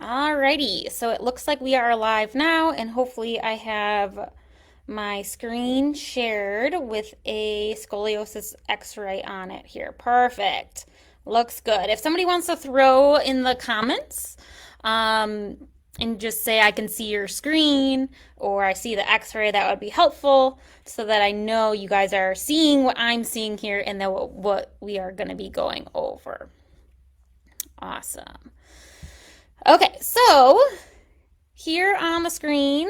Alrighty, so it looks like we are live now, and hopefully I have my screen shared with a scoliosis x-ray on it here. Perfect. Looks good. If somebody wants to throw in the comments and just say I can see your screen or I see the x-ray, that would be helpful so that I know you guys are seeing what I'm seeing here and then what we are going to be going over. Awesome. Okay, so here on the screen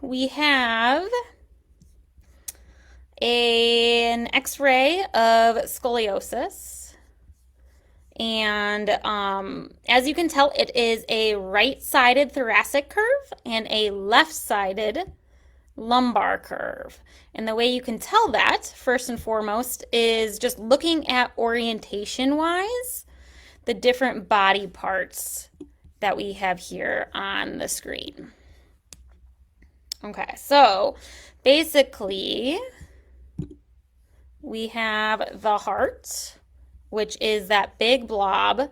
we have an x-ray of scoliosis, and as you can tell, it is a right-sided thoracic curve and a left-sided lumbar curve. And the way you can tell that, first and foremost, is just looking at orientation-wise the different body parts that we have here on the screen. Okay, so basically we have the heart, which is that big blob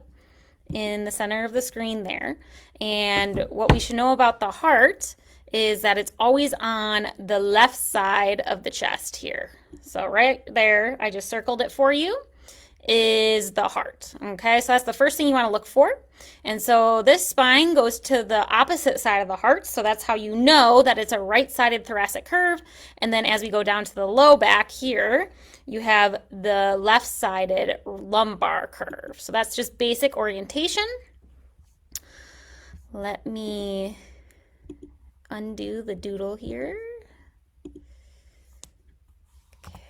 in the center of the screen there. And what we should know about the heart is that it's always on the left side of the chest here. So right there, I just circled it for you, is the heart. Okay, so that's the first thing you want to look for. And so this spine goes to the opposite side of the heart, so that's how you know that it's a right-sided thoracic curve. And then as we go down to the low back here, you have the left-sided lumbar curve. So that's just basic orientation. Let me undo the doodle here.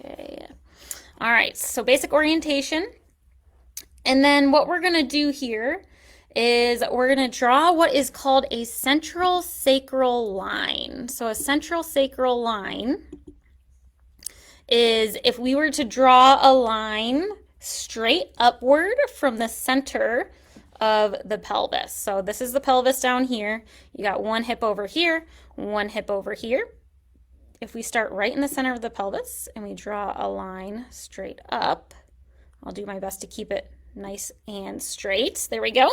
Okay. All right, so basic orientation. And then what we're going to do here is we're going to draw what is called a central sacral line. So a central sacral line is if we were to draw a line straight upward from the center of the pelvis. So this is the pelvis down here. You got one hip over here, one hip over here. If we start right in the center of the pelvis and we draw a line straight up, I'll do my best to keep it nice and straight. There we go.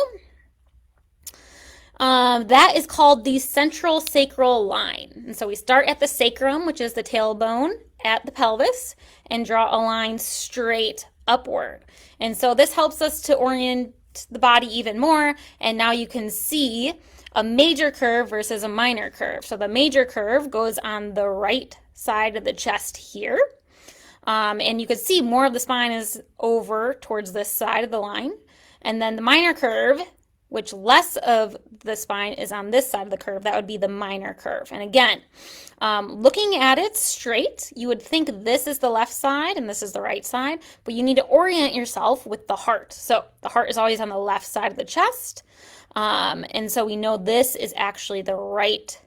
That is called the central sacral line. And so we start at the sacrum, which is the tailbone at the pelvis, and draw a line straight upward. And so this helps us to orient the body even more. And now you can see a major curve versus a minor curve. So the major curve goes on the right side of the chest here. And you can see more of the spine is over towards this side of the line. And then the minor curve, which less of the spine is on this side of the curve, that would be the minor curve. And again, looking at it straight, you would think this is the left side and this is the right side, but you need to orient yourself with the heart. So the heart is always on the left side of the chest. And so we know this is actually the right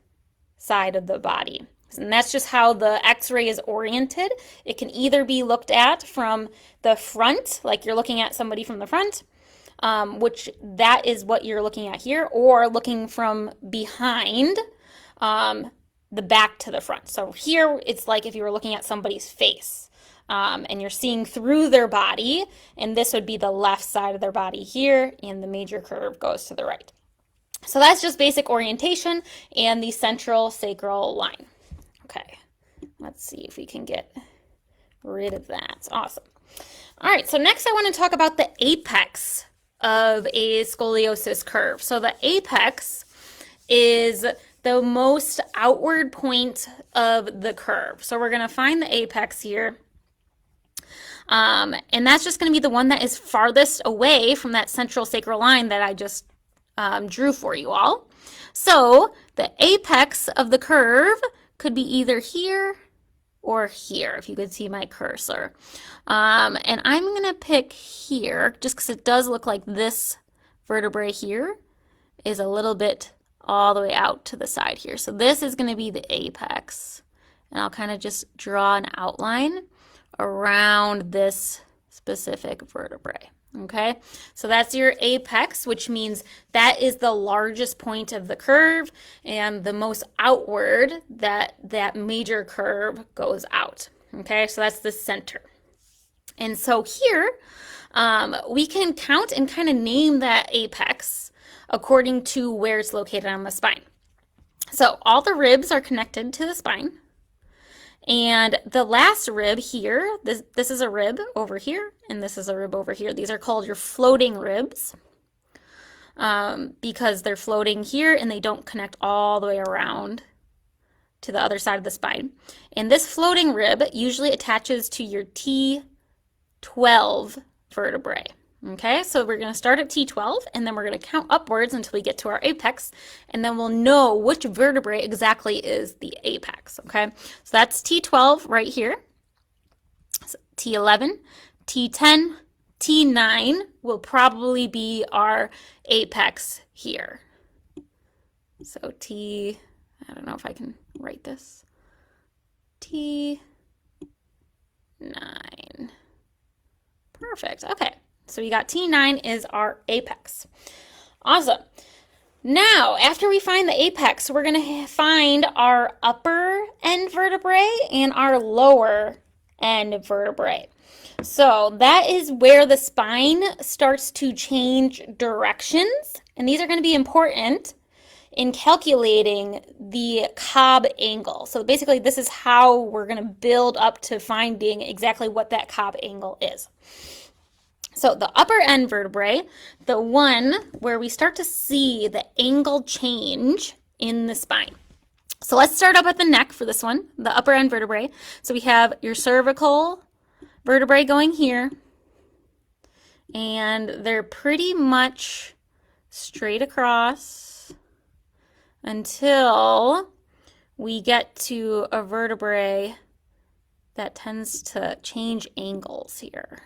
side of the body. And that's just how the x-ray is oriented. It can either be looked at from the front, like you're looking at somebody from the front, which that is what you're looking at here, or looking from behind the back to the front. So here it's like if you were looking at somebody's face. And you're seeing through their body, and this would be the left side of their body here, and the major curve goes to the right. So that's just basic orientation and the central sacral line. Okay, let's see if we can get rid of that. Awesome. All right, so next I want to talk about the apex of a scoliosis curve. So the apex is the most outward point of the curve. So we're going to find the apex here. And that's just going to be the one that is farthest away from that central sacral line that I just drew for you all. So the apex of the curve could be either here or here, if you could see my cursor. And I'm going to pick here just because it does look like this vertebrae here is a little bit all the way out to the side here. So this is going to be the apex. And I'll kind of just draw an outline around this specific vertebrae. Okay, so that's your apex, which means that is the largest point of the curve and the most outward that major curve goes out. Okay, so that's the center. And so here we can count and kind of name that apex according to where it's located on the spine. So all the ribs are connected to the spine. And the last rib here, this is a rib over here, and this is a rib over here. These are called your floating ribs because they're floating here and they don't connect all the way around to the other side of the spine. And this floating rib usually attaches to your T12 vertebrae. Okay, so we're going to start at T12 and then we're going to count upwards until we get to our apex, and then we'll know which vertebrae exactly is the apex. Okay, so that's T12 right here, so T11, T10, T9 will probably be our apex here. So I don't know if I can write this, T9. Perfect, okay. So we got T9 is our apex. Awesome. Now, after we find the apex, we're going to find our upper end vertebrae and our lower end vertebrae. So that is where the spine starts to change directions. And these are going to be important in calculating the cobb angle. So basically, this is how we're going to build up to finding exactly what that cobb angle is. So the upper end vertebrae, the one where we start to see the angle change in the spine. So let's start up at the neck for this one, the upper end vertebrae. So we have your cervical vertebrae going here, and they're pretty much straight across until we get to a vertebrae that tends to change angles here.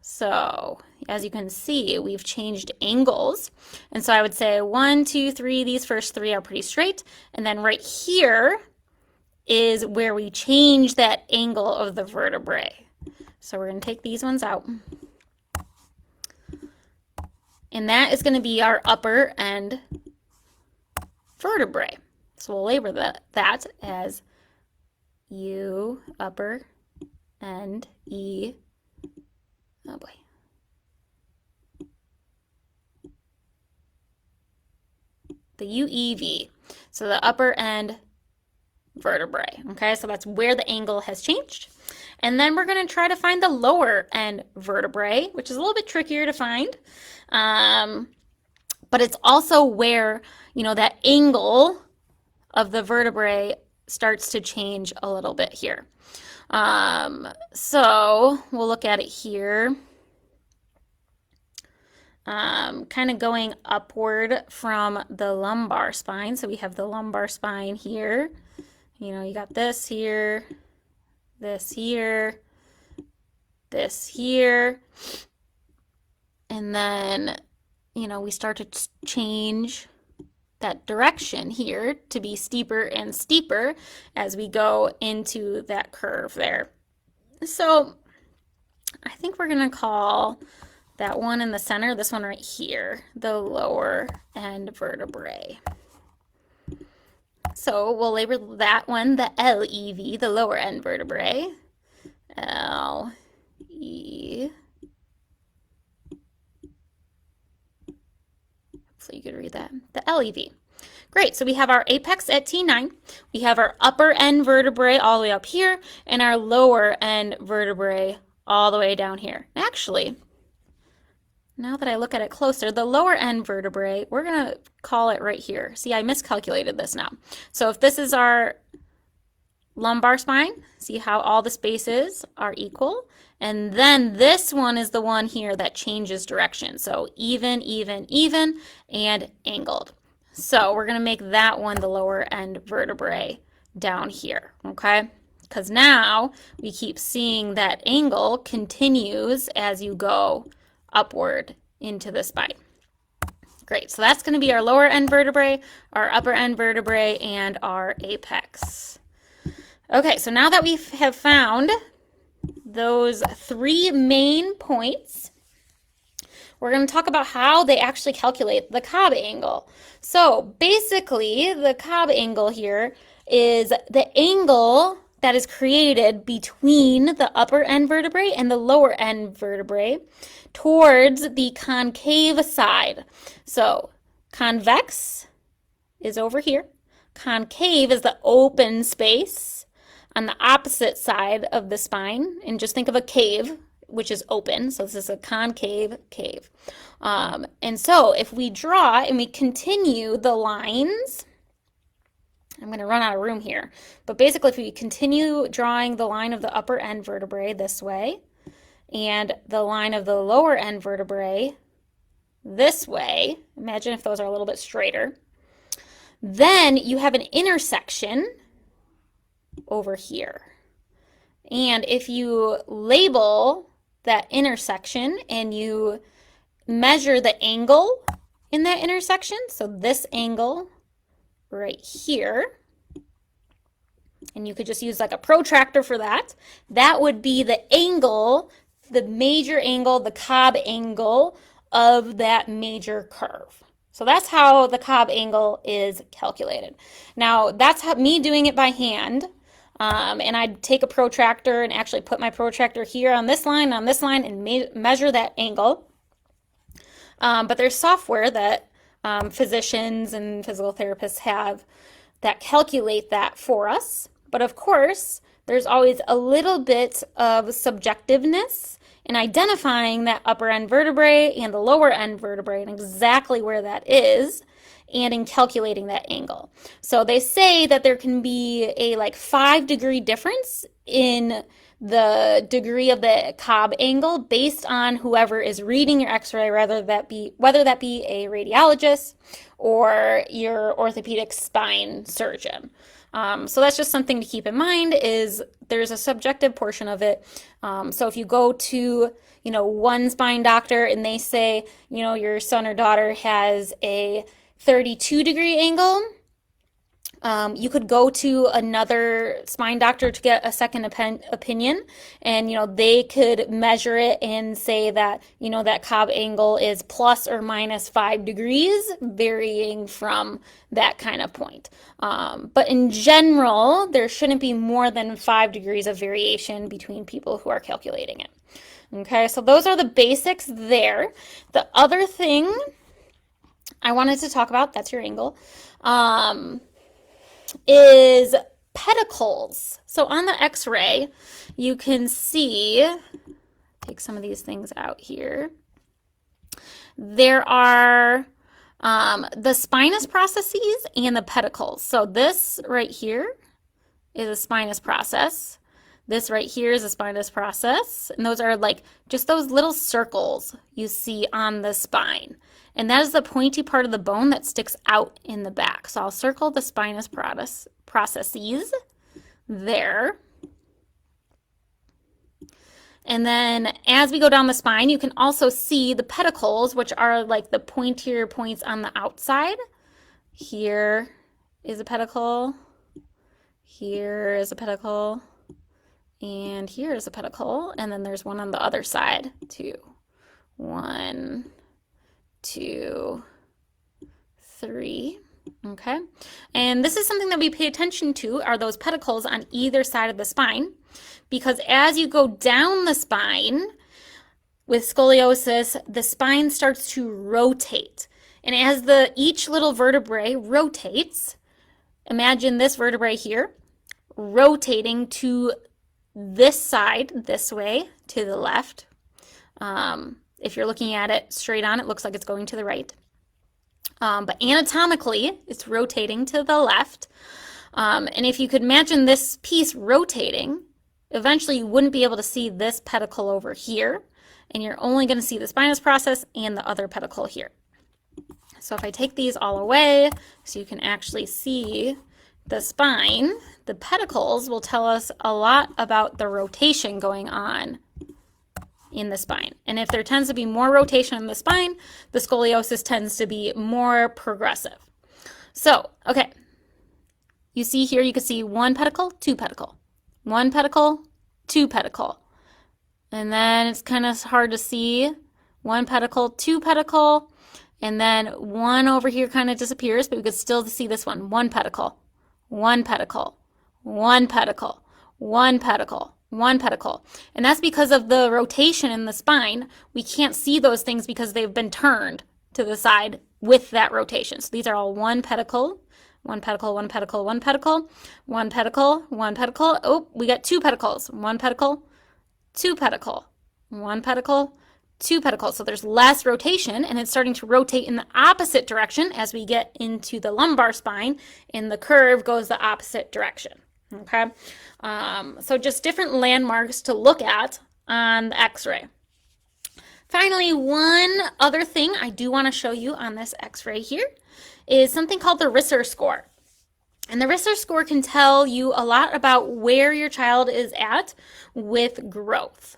So as you can see, we've changed angles. And so I would say 1, 2, 3, these first three are pretty straight. And then right here is where we change that angle of the vertebrae. So we're going to take these ones out. And that is going to be our upper end vertebrae. So we'll label that as U, upper end, E, oh boy. The UEV, so the upper end vertebrae. Okay, so that's where the angle has changed. And then we're going to try to find the lower end vertebrae, which is a little bit trickier to find. But it's also where, that angle of the vertebrae starts to change a little bit here. So we'll look at it here. Kind of going upward from the lumbar spine. So we have the lumbar spine here. You got this here, this here, this here. And then, we start to change that direction here to be steeper and steeper as we go into that curve there. So I think we're going to call that one in the center, this one right here, the lower end vertebrae. So we'll label that one the LEV, the lower end vertebrae. L-E. So you could read that, the LEV. Great, so we have our apex at T9, we have our upper end vertebrae all the way up here, and our lower end vertebrae all the way down here. Actually, now that I look at it closer, the lower end vertebrae, we're going to call it right here. See, I miscalculated this now. So if this is our lumbar spine, see how all the spaces are equal? And then this one is the one here that changes direction. So even, even, even, and angled. So we're going to make that one the lower end vertebrae down here, okay? Because now we keep seeing that angle continues as you go upward into the spine. Great, so that's going to be our lower end vertebrae, our upper end vertebrae, and our apex. Okay, so now that we have found those three main points, we're going to talk about how they actually calculate the cobb angle. So basically, the cobb angle here is the angle that is created between the upper end vertebrae and the lower end vertebrae towards the concave side. So convex is over here. Concave is the open space on the opposite side of the spine. And just think of a cave, which is open. So this is a concave cave. And so if we draw and we continue the lines, I'm going to run out of room here, but basically if we continue drawing the line of the upper end vertebrae this way and the line of the lower end vertebrae this way, imagine if those are a little bit straighter, then you have an intersection over here. And if you label that intersection and you measure the angle in that intersection, so this angle right here, and you could just use like a protractor for that, that would be the angle, the major angle, the cobb angle of that major curve. So that's how the cobb angle is calculated. Now that's me doing it by hand, and I'd take a protractor and actually put my protractor here on this line, and measure that angle. But there's software that physicians and physical therapists have that calculate that for us. But of course, there's always a little bit of subjectiveness in identifying that upper end vertebrae and the lower end vertebrae and exactly where that is, and in calculating that angle. So they say that there can be a like 5-degree difference in the degree of the cobb angle based on whoever is reading your x-ray, whether that be a radiologist or your orthopedic spine surgeon. So that's just something to keep in mind, is there's a subjective portion of it. So if you go to, one spine doctor and they say, your son or daughter has a 32-degree angle, you could go to another spine doctor to get a second opinion, and they could measure it and say that that cobb angle is plus or minus 5 degrees, varying from that kind of point. But in general, there shouldn't be more than 5 degrees of variation between people who are calculating it. Okay, so those are the basics there. The other thing I wanted to talk about, that's your angle, is pedicles. So on the x-ray, you can see, take some of these things out here, there are the spinous processes and the pedicles. So this right here is a spinous process. This right here is a spinous process. And those are like just those little circles you see on the spine. And that is the pointy part of the bone that sticks out in the back. So I'll circle the spinous processes there. And then as we go down the spine, you can also see the pedicles, which are like the pointier points on the outside. Here is a pedicle. Here is a pedicle. And here is a pedicle. And then there's one on the other side too. 1, 2, 3. Okay. And this is something that we pay attention to, are those pedicles on either side of the spine, because as you go down the spine with scoliosis, the spine starts to rotate. And as each little vertebrae rotates, imagine this vertebrae here rotating to this side, this way, to the left. If you're looking at it straight on, it looks like it's going to the right. But anatomically, it's rotating to the left. And if you could imagine this piece rotating, eventually you wouldn't be able to see this pedicle over here, and you're only going to see the spinous process and the other pedicle here. So if I take these all away, so you can actually see the spine, the pedicles will tell us a lot about the rotation going on in the spine. And if there tends to be more rotation in the spine, the scoliosis tends to be more progressive. So, okay, you see here, you can see 1 pedicle, 2 pedicle, 1 pedicle, 2 pedicle. And then it's kind of hard to see 1 pedicle, 2 pedicle, and then 1 over here kind of disappears, but we could still see this one, 1 pedicle, 1 pedicle, 1 pedicle, one pedicle, one pedicle. And that's because of the rotation in the spine. We can't see those things because they've been turned to the side with that rotation. So these are all one pedicle, one pedicle, one pedicle, one pedicle, one pedicle, one pedicle. Oh, we got two pedicles, one pedicle, two pedicle, one pedicle, two pedicles. So there's less rotation, and it's starting to rotate in the opposite direction as we get into the lumbar spine, and the curve goes the opposite direction. Okay, so just different landmarks to look at on the x-ray. Finally, one other thing I do want to show you on this x-ray here is something called the Risser score. And the Risser score can tell you a lot about where your child is at with growth.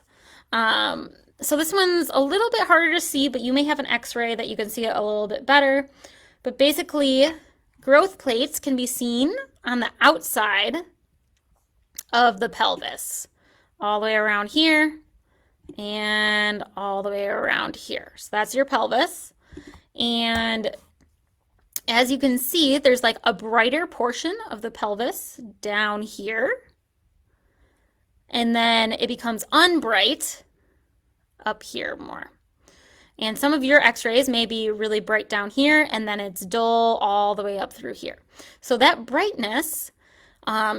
So this one's a little bit harder to see, but you may have an x-ray that you can see it a little bit better. But basically, growth plates can be seen on the outside of the pelvis, all the way around here and all the way around here. So that's your pelvis. And as you can see, there's like a brighter portion of the pelvis down here. And then it becomes unbright up here more. And some of your x-rays may be really bright down here, and then it's dull all the way up through here. So that brightness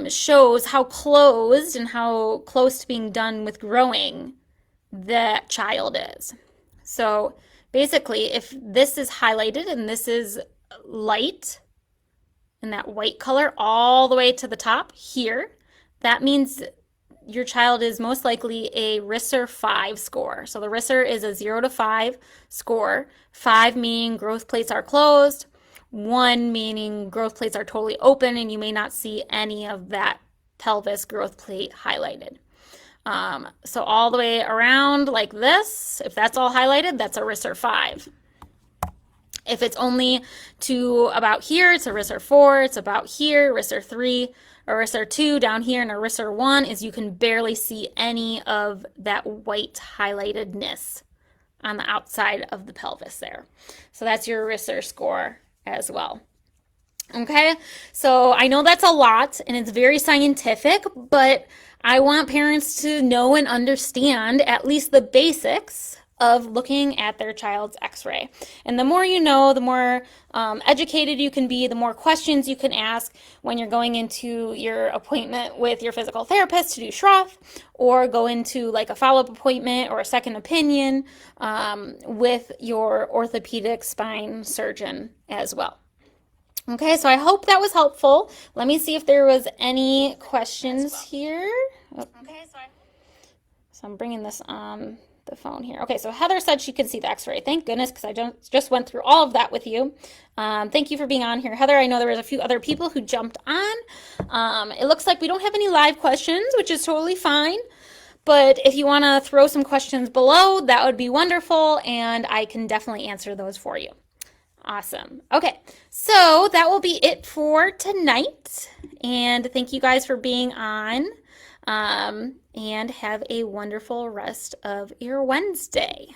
shows how closed and how close to being done with growing that child is. So basically, if this is highlighted and this is light in that white color all the way to the top here, that means your child is most likely a Risser 5 score. So the Risser is a 0 to 5 score. 5 meaning growth plates are closed. 1 meaning growth plates are totally open and you may not see any of that pelvis growth plate highlighted. So all the way around like this, if that's all highlighted, that's a Risser 5. If it's only to about here, it's a Risser 4. It's about here, Risser 3. A Risser 2 down here, and a Risser 1 is you can barely see any of that white highlightedness on the outside of the pelvis there. So that's your Risser score as well. Okay, so I know that's a lot and it's very scientific, but I want parents to know and understand at least the basics of looking at their child's x-ray. And the more you know, the more educated you can be, the more questions you can ask when you're going into your appointment with your physical therapist to do Schroth, or go into like a follow-up appointment or a second opinion with your orthopedic spine surgeon as well. Okay, so I hope that was helpful. Let me see if there was any questions here. Oh. Okay, so I'm bringing this on the phone here. Okay, so Heather said she could see the x-ray. Thank goodness, because I just went through all of that with you. Thank you for being on here, Heather. I know there was a few other people who jumped on. It looks like we don't have any live questions, which is totally fine. But if you want to throw some questions below, that would be wonderful, and I can definitely answer those for you. Awesome. Okay, so that will be it for tonight. And thank you guys for being on. And have a wonderful rest of your Wednesday.